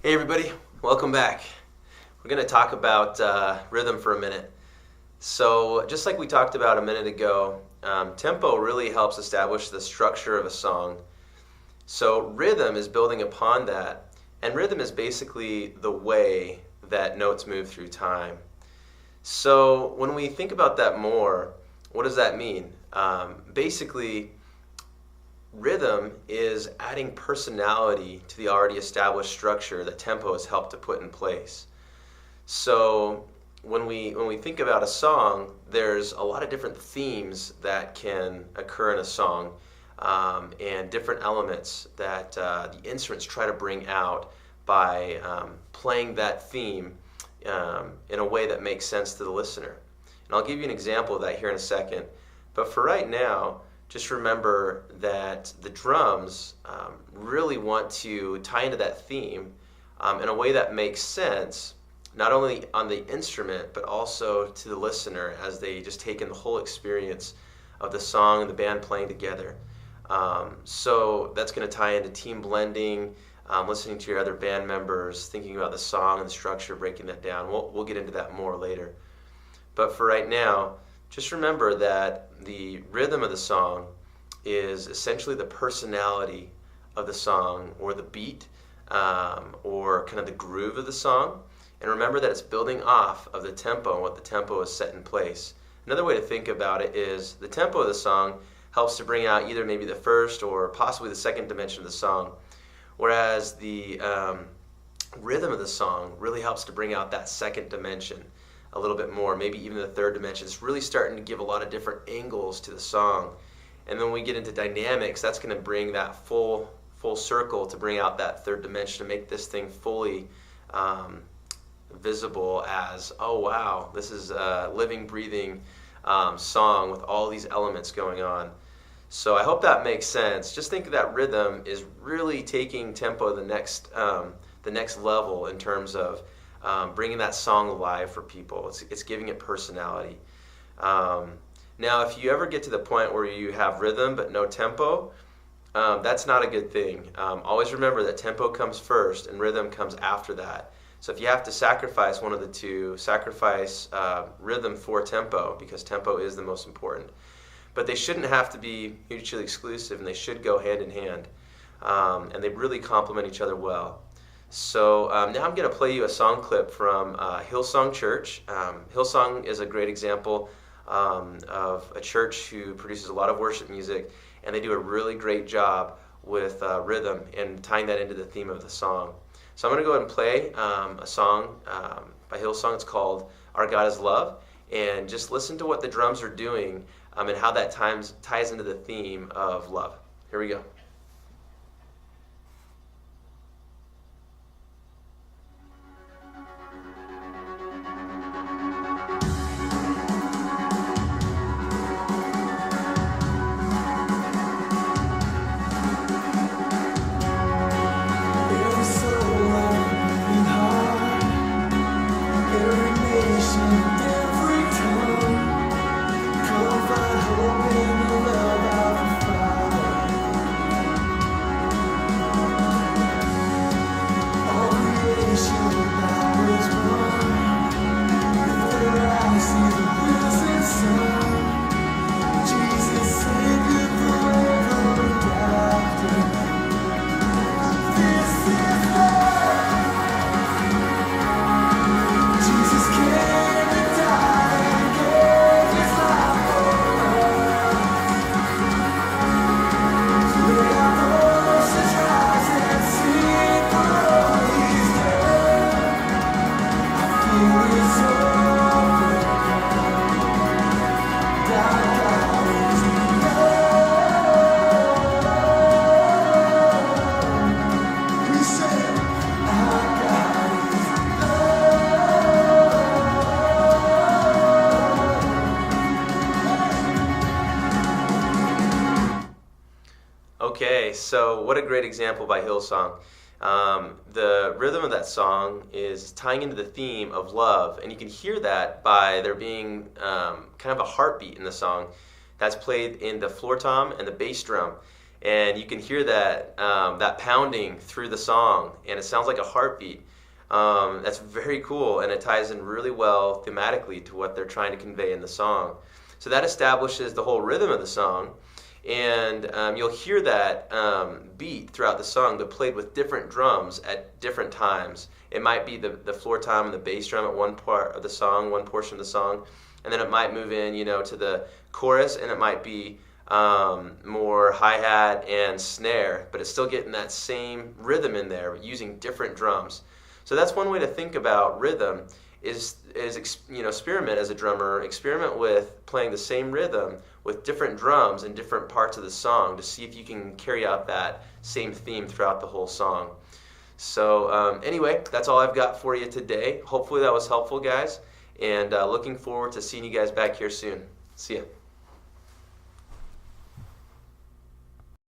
Hey everybody, welcome back. We're going to talk about rhythm for a minute. So just like we talked about a minute ago, tempo really helps establish the structure of a song. So rhythm is building upon that, and rhythm is basically the way that notes move through time. So when we think about that more, what does that mean? Basically, rhythm is adding personality to the already established structure that tempo has helped to put in place. So when we think about a song, there's a lot of different themes that can occur in a song, and different elements that the instruments try to bring out by playing that theme in a way that makes sense to the listener. And I'll give you an example of that here in a second. But for right now, just remember that the drums really want to tie into that theme in a way that makes sense, not only on the instrument, but also to the listener as they just take in the whole experience of the song and the band playing together. So that's going to tie into team blending, listening to your other band members, thinking about the song and the structure, breaking that down. We'll get into that more later. But for right now, just remember that the rhythm of the song is essentially the personality of the song, or the beat, or kind of the groove of the song. And remember that it's building off of the tempo and what the tempo is set in place. Another way to think about it is the tempo of the song helps to bring out either maybe the first or possibly the second dimension of the song, whereas the rhythm of the song really helps to bring out that second dimension a little bit more, maybe even the third dimension. It's really starting to give a lot of different angles to the song. And then when we get into dynamics, that's going to bring that full circle to bring out that third dimension, to make this thing fully visible as, oh wow, this is a living, breathing song with all these elements going on. So I hope that makes sense. Just think that rhythm is really taking tempo the next level in terms of bringing that song alive for people. It's giving it personality. Now, if you ever get to the point where you have rhythm but no tempo, that's not a good thing. Always remember that tempo comes first and rhythm comes after that. So if you have to sacrifice one of the two, sacrifice rhythm for tempo, because tempo is the most important. But they shouldn't have to be mutually exclusive, and they should go hand in hand. And they really complement each other well. So now I'm going to play you a song clip from Hillsong Church. Hillsong is a great example of a church who produces a lot of worship music, and they do a really great job with rhythm and tying that into the theme of the song. So I'm going to go ahead and play a song by Hillsong. It's called Our God is Love, and just listen to what the drums are doing and how that ties into the theme of love. Here we go. Okay, so what a great example by Hillsong. The rhythm of that song is tying into the theme of love, and you can hear that by there being kind of a heartbeat in the song that's played in the floor tom and the bass drum. and you can hear that pounding through the song, and it sounds like a heartbeat. That's very cool, and it ties in really well thematically to what they're trying to convey in the song. So that establishes the whole rhythm of the song, and you'll hear that beat throughout the song, but played with different drums at different times. It might be the floor tom and the bass drum at one part of the song, one portion of the song, and then it might move in, to the chorus, and it might be more hi-hat and snare, but it's still getting that same rhythm in there using different drums. So that's one way to think about rhythm is experiment as a drummer, experiment with playing the same rhythm with different drums in different parts of the song to see if you can carry out that same theme throughout the whole song. So anyway, that's all I've got for you today. Hopefully that was helpful, guys, and looking forward to seeing you guys back here soon. See ya.